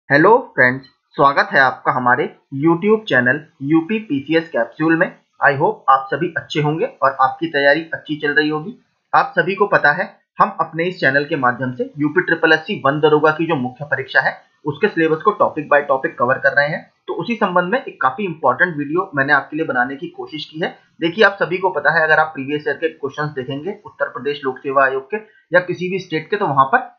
Hello friends, स्वागत है आपका हमारे YouTube चैनल यूपी पीसीएस कैप्सूल में। आई होप आप सभी अच्छे होंगे और आपकी तैयारी अच्छी चल रही होगी। आप सभी को पता है हम अपने इस चैनल के माध्यम से यूपी ट्रिपल एससी 1 दरोगा की जो मुख्य परीक्षा है उसके सिलेबस को टॉपिक बाय टॉपिक कवर कर रहे हैं। तो उसी संबंध में एक काफी इंपॉर्टेंट वीडियो मैंने आपके लिए बनाने की कोशिश की है। देखिए, आप सभी को पता है, अगर आप प्रीवियस ईयर के क्वेश्चंस देखेंगे उत्तर प्रदेश लोक सेवा आयोग के या किसी भी स्टेट के, तो वहां पर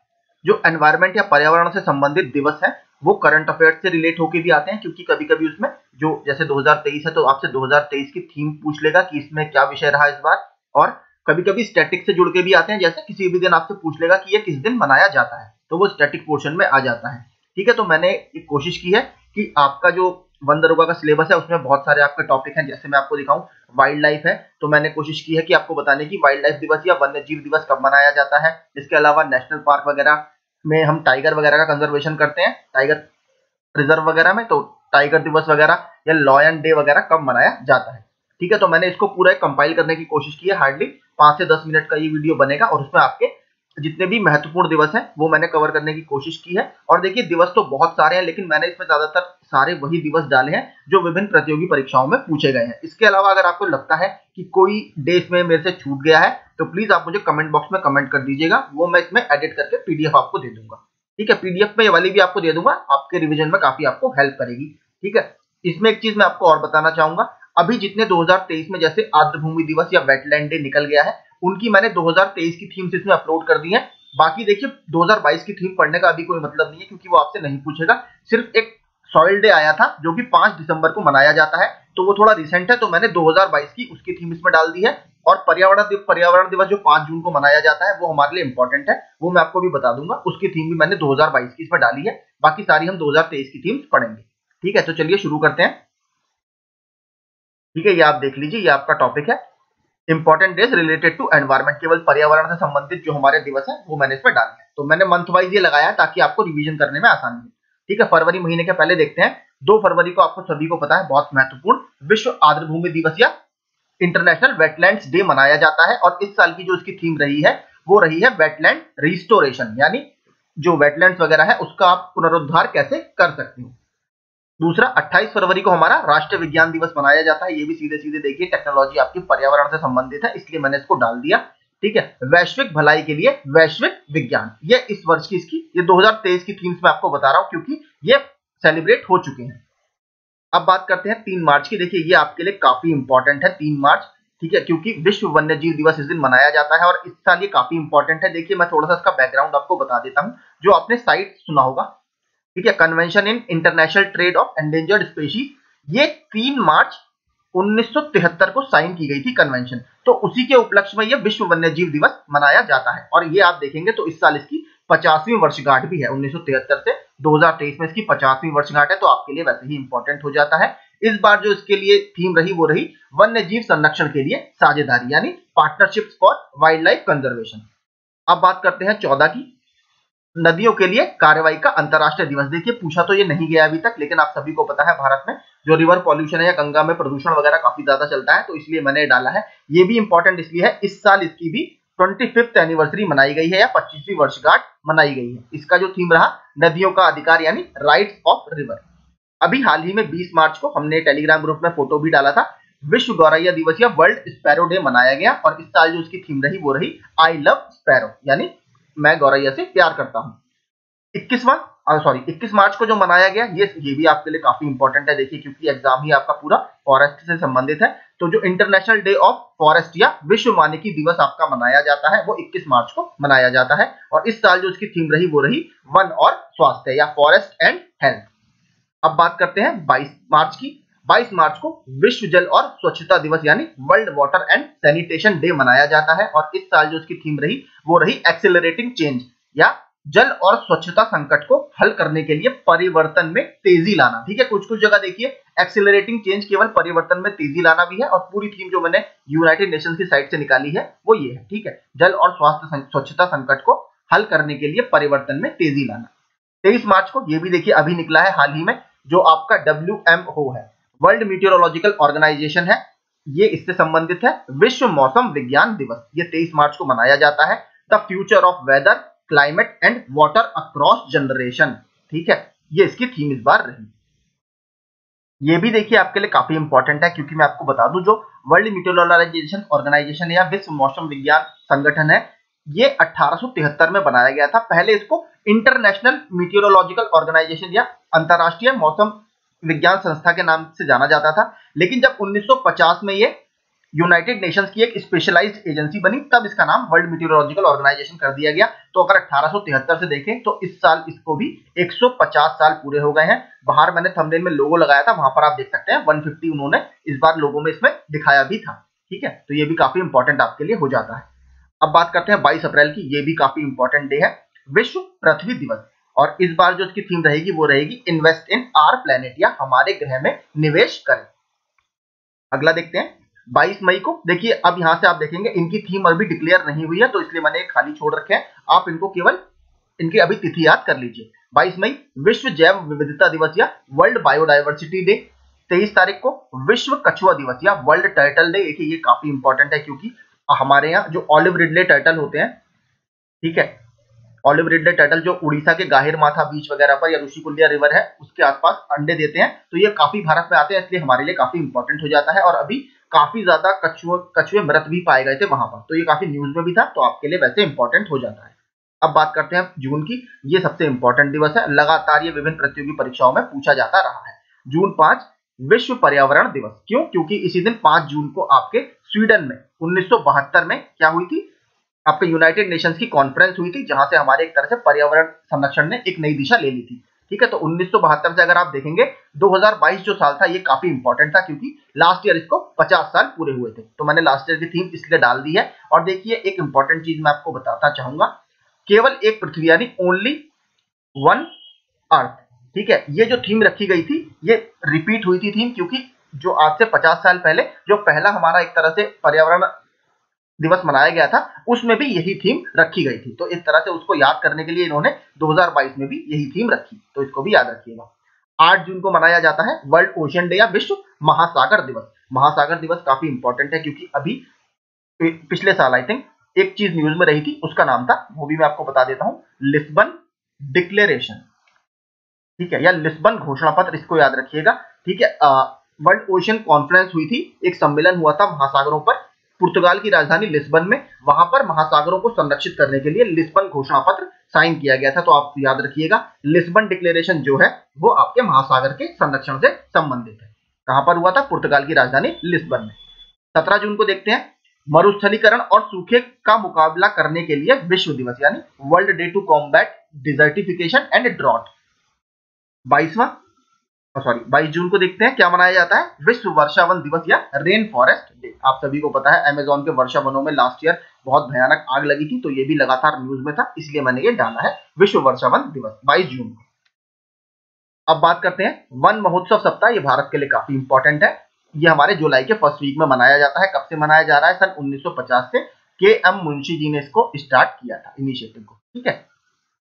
जो एनवायरमेंट या पर्यावरण से संबंधित दिवस है वो करंट अफेयर्स से रिलेट होके भी आते हैं, क्योंकि कभी-कभी उसमें जो जैसे 2023 है तो आपसे 2023 की थीम पूछ लेगा कि इसमें क्या विषय रहा इस बार, और कभी-कभी स्टैटिक से जुड़ के भी आते हैं, जैसे किसी भी दिन आपसे पूछ लेगा कि ये किस दिन मनाया जाता है, तो वो स्टैटिक पोर्शन में आ जाता है। ठीक है, तो मैंने एक कोशिश की है कि आपका जो 1 दरोगा का सिलेबस है उसमें बहुत सारे आपके टॉपिक हैं। जैसे मैं आपको दिखाऊं, वाइल्ड लाइफ है, तो मैंने कोशिश की है कि आपको बताने की वाइल्ड लाइफ दिवस या वन्य जीव दिवस कब मनाया जाता है। इसके अलावा नेशनल पार्क वगैरह में हम टाइगर वगैरह का कंजर्वेशन करते हैं, टाइगर रिजर्व वगैरह में, तो टाइगर दिवस वगैरह या लॉयन डे वगैरह कब मनाया जाता है। ठीक है, तो मैंने इसको पूरा कंपाइल करने की कोशिश की है। हार्डली 5 से 10 मिनट का ये वीडियो बनेगा और उसमें आपके जितने भी महत्वपूर्ण दिवस हैं वो मैंने कवर करने की कोशिश की है। और देखिए, दिवस तो बहुत सारे हैं, लेकिन मैंने इसमें ज्यादातर सारे वही दिवस डाले हैं जो विभिन्न प्रतियोगी परीक्षाओं में पूछे गए हैं। इसके अलावा अगर आपको लगता है कि कोई डे इसमें मेरे से छूट गया है तो प्लीज आप मुझे कमेंट बॉक्स में कमेंट कर दीजिएगा, वो मैं इसमें एडिट करके पीडीएफ आपको दे दूंगा। ठीक है, पीडीएफ में ये वाली भी आपको दे दूंगा, आपके रिवीजन में काफी आपको हेल्प करेगी। ठीक है, इसमें एक चीज मैं आपको और बताना चाहूंगा, अभी जितने 2023 में जैसे आर्द्र भूमि दिवस या वेटलैंड डे निकल गया है, उनकी मैंने 2023 की थीम्स इसमें अपलोड कर दी है। बाकी देखिए, 2022 की थीम पढ़ने का अभी कोई मतलब नहीं है, क्योंकि वो आपसे नहीं पूछेगा। सिर्फ एक सॉइल डे आया था जो कि 5 दिसंबर को मनाया जाता है, तो वो थोड़ा रिसेंट है, तो मैंने 2022 की उसकी थीम इसमें डाल दी है। और पर्यावरण दिवस जो 5 जून को मनाया जाता है वो हमारे लिए इंपॉर्टेंट है, वो मैं आपको भी बता दूंगा। उसकी थीम भी मैंने 2022 की इसमें डाली है, बाकी सारी हम 2023 की थीम्स पढ़ेंगे। ठीक है, तो चलिए शुरू करते हैं। ठीक है, ये आप देख लीजिए, ये आपका टॉपिक है important days related to environment. केवल पर्यावरण से संबंधित जो हमारे दिवस है वो मैंने इसमें डाले हैं, तो मैंने मंथ वाइज ये लगाया ताकि आपको रिवीजन करने में आसानी हो। ठीक है, फरवरी महीने के पहले देखते हैं। 2 फरवरी को आपको सभी को पता है बहुत महत्वपूर्ण विश्व आर्द्र भूमि दिवस या इंटरनेशनल वेटलैंड्स डे मनाया जाता है। और इस साल की जो इसकी थीम रही है वो रही है वेटलैंड रिस्टोरेशन, यानी जो वेटलैंड्स वगैरह है उसका आप पुनरुद्धार कैसे कर सकते हो। दूसरा, 28 फरवरी को हमारा राष्ट्रीय विज्ञान दिवस मनाया जाता है। ये भी सीधे सीधे देखिए, टेक्नोलॉजी आपकी पर्यावरण से संबंधित है, इसलिए मैंने इसको डाल दिया। ठीक है, वैश्विक भलाई के लिए वैश्विक विज्ञान, ये इस वर्ष की इसकी, ये 2023 की थीम्स मैं आपको बता रहा हूं क्योंकि ये सेलिब्रेट हो चुके हैं। अब बात करते हैं 3 मार्च की। देखिए, ये आपके लिए काफी इंपॉर्टेंट है 3 मार्च। ठीक है, क्योंकि विश्व वन्य जीव दिवस इस दिन मनाया जाता है और इस साल ये काफी इंपॉर्टेंट है। देखिए, मैं थोड़ा सा इसका बैकग्राउंड आपको बता देता हूं, जो आपने साइट सुना होगा। ठीक है, convention in international trade off endangered species, ये 3 मार्च 1973 को साइन की गई थी कन्वेंशन, तो उसी के उपलक्ष्य में यह विश्व वन्यजीव दिवस मनाया जाता है। और ये आप देखेंगे तो इस साल इसकी 50वीं वर्षगांठ भी है। 1973 से 2023 में इसकी 50वीं वर्षगांठ है, तो आपके लिए वैसे ही इंपॉर्टेंट हो जाता है। इस बार जो इसके लिए थीम रही वो रही वन्य जीव संरक्षण के लिए साझेदारी, यानी partnerships for wild life conservation. अब बात करते हैं 14 की, नदियों के लिए कार्रवाई का अंतरराष्ट्रीय दिवस। देखिए, पूछा तो ये नहीं गया अभी तक, लेकिन आप सभी को पता है भारत में जो रिवर पॉल्यूशन है या गंगा में प्रदूषण वगैरह काफी ज्यादा चलता है, तो इसलिए मैंने डाला है। ये भी इंपॉर्टेंट इसलिए है, इस साल इसकी भी 25th एनिवर्सरी मनाई गई है या 25वीं वर्षगांठ मनाई गई है। इसका जो थीम रहा नदियों का अधिकार, यानी राइट्स ऑफ रिवर। अभी हाल ही में 20 मार्च को हमने टेलीग्राम ग्रुप में फोटो भी डाला था, विश्व गौरैया दिवस या वर्ल्ड स्पैरो डे मनाया गया। और इस साल जो उसकी थीम रही वो रही आई लव स्पैरो, यानी मैं गौरैया से प्यार करता हूं। 21 मार्च को जो मनाया गया, ये भी आपके लिए काफी इंपॉर्टेंट है। देखिए, क्योंकि एग्जाम ही आपका पूरा फॉरेस्ट से संबंधित है, तो जो इंटरनेशनल डे ऑफ फॉरेस्ट या विश्व वानिकी दिवस आपका मनाया जाता है वो 21 मार्च को मनाया जाता है। और इस साल जो उसकी थीम रही वो रही वन और स्वास्थ्य या फॉरेस्ट एंड हेल्थ। अब बात करते हैं 22 मार्च की। 22 मार्च को विश्व जल और स्वच्छता दिवस यानी world water and sanitation day मनाया जाता है। और इस साल जो उसकी थीम रही वो रही एक्सेलरेटिंग चेंज, या जल और स्वच्छता संकट को हल करने के लिए परिवर्तन में तेजी लाना। ठीक है, कुछ कुछ जगह देखिए एक्सेलरेटिंग चेंज केवल परिवर्तन में तेजी लाना भी है, और पूरी थीम जो मैंने यूनाइटेड नेशंस की साइट से निकाली है वो ये है। ठीक है, जल और स्वच्छता संकट को हल करने के लिए परिवर्तन में तेजी लाना। 23 मार्च को ये भी देखिए अभी निकला है हाल ही में, जो आपका WMO है, वर्ल्ड मीटियोरोलॉजिकल ऑर्गेनाइजेशन है, ये इससे संबंधित है। विश्व मौसम विज्ञान दिवस ये 23 मार्च को मनाया जाता है। The future of weather, climate and water across generation. ठीक है, ये इसकी थीम इस बार रही। ये भी देखिए आपके लिए काफी इंपॉर्टेंट है, क्योंकि मैं आपको बता दूं जो वर्ल्ड मीटरोलॉजिकल ऑर्गेनाइजेशन या विश्व मौसम विज्ञान संगठन है, ये 1873 में बनाया गया था। पहले इसको इंटरनेशनल मीटरोलॉजिकल ऑर्गेनाइजेशन या अंतरराष्ट्रीय मौसम विज्ञान संस्था के नाम से जाना जाता था, लेकिन जब 1950 में ये यूनाइटेड नेशंस की एक स्पेशलाइज्ड एजेंसी बनी, तब इसका नाम वर्ल्ड मीटरोलॉजिकल ऑर्गेनाइजेशन कर दिया गया। तो अगर 1873 से देखें तो इस साल इसको भी 150 साल पूरे हो गए हैं। बाहर मैंने थंबनेल में लोगो लगाया था, वहां पर आप देख सकते हैं 150 उन्होंने इस बार लोगो में इसमें दिखाया भी था। ठीक है, तो ये भी काफी इंपॉर्टेंट आपके लिए हो जाता है। अब बात करते हैं 22 अप्रैल की, ये भी काफी इंपॉर्टेंट डे है, विश्व पृथ्वी दिवस। और इस बार जो इसकी थीम रहेगी वो रहेगी इन्वेस्ट इन आवर प्लेनेट, या हमारे ग्रह में निवेश करें। अगला देखते हैं 22 मई को। देखिए अब यहां से आप देखेंगे इनकी थीम अभी डिक्लेयर नहीं हुई है, तो इसलिए मैंने खाली छोड़ रखे हैं। आप इनको केवल इनकी अभी तिथि याद कर लीजिए। 22 मई विश्व जैव विविधता दिवस या वर्ल्ड बायोडाइवर्सिटी डे। 23 तारीख को विश्व कछुआ दिवस या वर्ल्ड टर्टल डे। देखिए ये काफी इंपॉर्टेंट है, क्योंकि हमारे यहाँ जो ऑलिव रिडले टर्टल होते हैं, ठीक है, ऑलिव रिडले टर्टल जो उड़ीसा के गाहिर माथा बीच वगैरह पर या ऋषिकुल्या रिवर है उसके आसपास अंडे देते हैं, तो ये काफी भारत में आते हैं, इसलिए हमारे लिए काफी इंपॉर्टेंट हो जाता है। और अभी काफी ज्यादा कछुए मृत भी पाए गए थे वहां पर, तो ये काफी न्यूज में भी था, तो आपके लिए वैसे इंपॉर्टेंट हो जाता है। अब बात करते हैं जून की। ये सबसे इंपॉर्टेंट दिवस है, लगातार ये विभिन्न प्रतियोगी परीक्षाओं में पूछा जाता रहा है। जून 5 विश्व पर्यावरण दिवस। क्यों? क्योंकि इसी दिन 5 जून को आपके स्वीडन में 1972 में क्या हुई थी, आपके यूनाइटेड नेशंस की कॉन्फ्रेंस हुई थी, जहां से हमारे एक तरह से पर्यावरण संरक्षण ने एक नई दिशा ले ली थी। ठीक है, तो 1972 से अगर आप देखेंगे 2022 जो साल था ये काफी इंपॉर्टेंट था, क्योंकि लास्ट ईयर इसको 50 साल पूरे हुए थे, तो मैंने लास्ट ईयर की थीम इसलिए डाल दी है। और देखिए एक इंपॉर्टेंट चीज मैं आपको बताता चाहूंगा, केवल एक पृथ्वी यानी ओनली वन अर्थ। ठीक है, ये जो थीम रखी गई थी ये रिपीट हुई थी थीम, क्योंकि जो आज से 50 साल पहले जो पहला हमारा एक तरह से पर्यावरण दिवस मनाया गया था उसमें भी यही थीम रखी गई थी, तो इस तरह से उसको याद करने के लिए इन्होंने 2022 में भी यही थीम रखी, तो इसको भी याद रखिएगा। 8 जून को मनाया जाता है वर्ल्ड ओशियन डे या विश्व महासागर दिवस। महासागर दिवस काफी इंपॉर्टेंट है, क्योंकि अभी पिछले साल आई थिंक एक चीज न्यूज में रही थी, उसका नाम था, वो भी मैं आपको बता देता हूं, लिस्बन डिक्लेरेशन। ठीक है, या लिस्बन घोषणा पत्र, इसको याद रखिएगा। ठीक है, वर्ल्ड ओशियन कॉन्फ्रेंस हुई थी, एक सम्मेलन हुआ था महासागरों पर पुर्तगाल की राजधानी लिस्बन में। वहां पर महासागरों को संरक्षित करने के लिए लिस्बन घोषणा पत्र साइन किया गया था, तो आप याद रखिएगा लिस्बन डिक्लेरेशन जो है वो आपके महासागर के संरक्षण से संबंधित है। कहां पर हुआ था? पुर्तगाल की राजधानी लिस्बन में। 17 जून को देखते हैं मरुस्थलीकरण और सूखे का मुकाबला करने के लिए विश्व दिवस, यानी world day to combat desertification and drought. 22 June को देखते हैं क्या मनाया जाता है, विश्व वर्षावन दिवस या रेन फॉरेस्ट डे। आप सभी को पता है अमेज़न के वर्षा वनों में लास्ट ईयर बहुत भयानक आग लगी थी, तो ये भी लगातार न्यूज में था, इसलिए मैंने ये डाला है विश्व वर्षावन दिवस 22 जून को। अब बात करते हैं वन महोत्सव सप्ताह। ये भारत के लिए काफी इंपॉर्टेंट है, ये हमारे जुलाई के फर्स्ट वीक में मनाया जाता है। कब से मनाया जा रहा है? सन 1950 से के एम मुंशी जी ने इसको स्टार्ट किया था इनिशिएटिव को। ठीक है,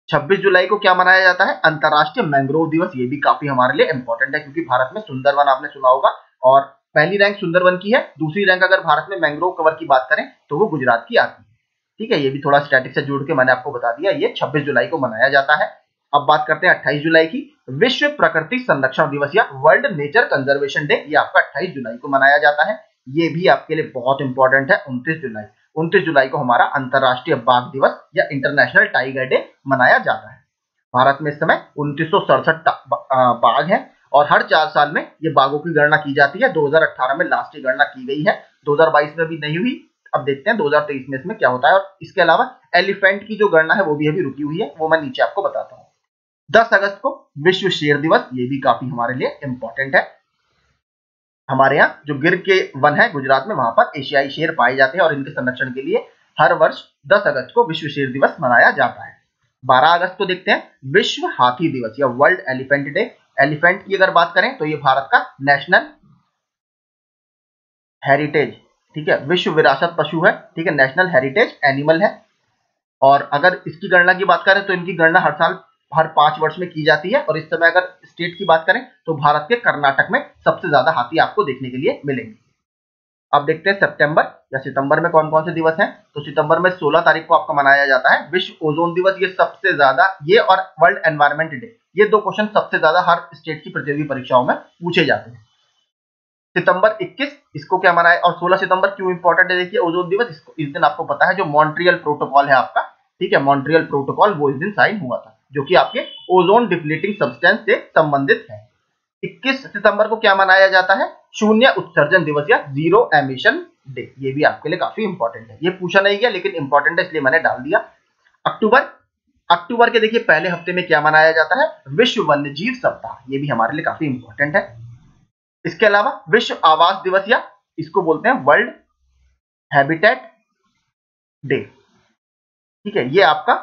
26 जुलाई को क्या मनाया जाता है? अंतरराष्ट्रीय मैंग्रोव दिवस। ये भी काफी हमारे लिए इंपॉर्टेंट है, क्योंकि भारत में सुंदरवन आपने सुना होगा, और पहली रैंक सुंदरवन की है, दूसरी रैंक अगर भारत में मैंग्रोव कवर की बात करें तो वो गुजरात की आती है। ठीक है, ये भी थोड़ा स्टैटिक से जोड़ के मैंने आपको बता दिया, ये 26 जुलाई को मनाया जाता है। अब बात करते हैं 28 जुलाई की, विश्व प्रकृति संरक्षण दिवस या वर्ल्ड नेचर कंजर्वेशन डे। ये आपका 28 जुलाई को मनाया जाता है, ये भी आपके लिए बहुत इंपॉर्टेंट है। 29 जुलाई को हमारा अंतरराष्ट्रीय बाघ दिवस या इंटरनेशनल टाइगर डे मनाया जाता है। भारत में इस समय 2967 बाघ हैं, और हर 4 साल में ये बाघों की गणना की जाती है। 2018 में लास्ट की गणना की गई है, 2022 में भी नहीं हुई। अब देखते हैं 2023 में इसमें क्या होता है। और इसके अलावा एलिफेंट की जो गणना है वो भी अभी रुकी हुई है, वो मैं नीचे आपको बताता हूँ। 10 अगस्त को विश्व शेर दिवस, ये भी काफी हमारे लिए इंपॉर्टेंट है। हमारे यहाँ जो गिर के वन है गुजरात में, वहां पर एशियाई शेर पाए जाते हैं, और इनके संरक्षण के लिए हर वर्ष 10 अगस्त को विश्व शेर दिवस मनाया जाता है। 12 अगस्त को देखते हैं विश्व हाथी दिवस या वर्ल्ड एलिफेंट डे। एलिफेंट की अगर बात करें तो ये भारत का नेशनल हेरिटेज, ठीक है, विश्व विरासत पशु है। ठीक है, नेशनल हेरिटेज एनिमल है। और अगर इसकी गणना की बात करें तो इनकी गणना हर साल हर 5 वर्ष में की जाती है, और इस समय अगर स्टेट की बात करें तो भारत के कर्नाटक में सबसे ज्यादा हाथी आपको देखने के लिए मिलेंगे। अब देखते हैं सितंबर या सितंबर में कौन कौन से दिवस हैं। तो सितंबर में 16 तारीख को आपका मनाया जाता है विश्व ओजोन दिवस। ये सबसे ज्यादा, ये और वर्ल्ड एनवायरमेंट डे, ये दो क्वेश्चन सबसे ज्यादा हर स्टेट की प्रतियोगी परीक्षाओं में पूछे जाते हैं। सितंबर 21 इसको क्या मनाया, और 16 सितंबर क्यों इंपॉर्टेंट है देखिए ओजोन दिवस। इसको इस दिन आपको पता है जो मॉन्ट्रियल प्रोटोकॉल है आपका, ठीक है, मॉन्ट्रियल प्रोटोकॉल वो इस दिन साइन हुआ था, जो कि आपके ओजोन डिप्लीटिंग सब्सटेंस से संबंधित है। 21 सितंबर को क्या मनाया जाता है, शून्य उत्सर्जन दिवस या जीरो एमिशन डे। ये भी आपके लिए काफी इंपॉर्टेंट है, ये पूछा नहीं गया लेकिन इंपॉर्टेंट है इसलिए मैंने डाल दिया। अक्टूबर के देखिए पहले हफ्ते में क्या मनाया जाता है, विश्व वन्यजीव सप्ताह। ये भी हमारे लिए काफी इंपॉर्टेंट है। इसके अलावा विश्व आवास दिवस या इसको बोलते हैं वर्ल्ड हैबिटेट डे, ठीक है, ये आपका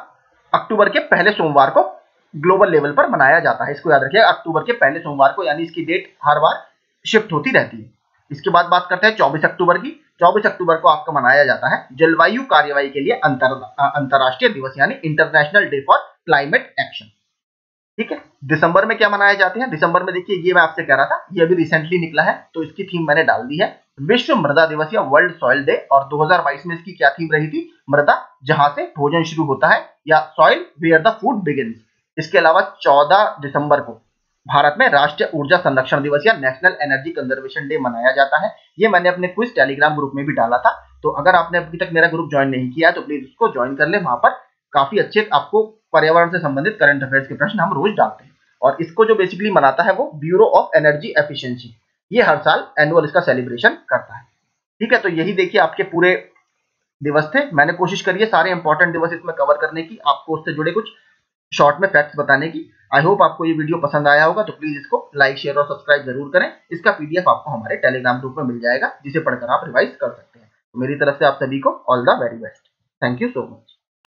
अक्टूबर के पहले सोमवार को ग्लोबल लेवल पर मनाया जाता है। इसको याद रखिएगा, अक्टूबर के पहले सोमवार को, यानी इसकी डेट हर बार शिफ्ट होती रहती है। इसके बाद बात करते हैं 24 अक्टूबर की। 24 अक्टूबर को आपका मनाया जाता है जलवायु कार्यवाही के लिए अंतरराष्ट्रीय दिवस, यानी international day for climate action, ठीक है। दिसंबर में क्या मनाए जाते हैं, दिसंबर में देखिए ये मैं आपसे कह रहा था, ये अभी रिसेंटली निकला है तो इसकी थीम मैंने डाल दी है विश्व मृदा दिवस या वर्ल्ड सॉइल डे। और 2022 में इसकी क्या थीम रही थी, मृदा जहां से भोजन शुरू होता है, या soil where the food begins. इसके अलावा 14 दिसंबर को भारत में राष्ट्रीय ऊर्जा संरक्षण दिवस या नेशनल एनर्जी कंजर्वेशन डे मनाया जाता है। ये मैंने अपने क्विज टेलीग्राम ग्रुप में भी डाला था, तो अगर आपने अभी तक मेरा ग्रुप ज्वाइन नहीं किया तो प्लीज उसको ज्वाइन कर ले। वहां पर काफी अच्छे आपको पर्यावरण से संबंधित करंट अफेयर्स के प्रश्न हम रोज डालते हैं। और इसको जो बेसिकली मनाता है वो ब्यूरो ऑफ एनर्जी एफिशिएंसी, ये हर साल एनुअल इसका सेलिब्रेशन करता है, ठीक है। तो यही देखिए आपके पूरे दिवस थे। मैंने कोशिश करी है सारे इंपॉर्टेंट दिवस इसमें कवर करने की, आपको उससे जुड़े कुछ शॉर्ट में फैक्ट्स बताने की। आई होप आपको ये वीडियो पसंद आया होगा, तो प्लीज इसको लाइक शेयर और सब्सक्राइब जरूर करें। इसका पीडीएफ आपको हमारे टेलीग्राम ग्रुप में मिल जाएगा, जिसे पढ़कर आप रिवाइज कर सकते हैं। तो मेरी तरफ से आप सभी को all the very best. Thank you so much.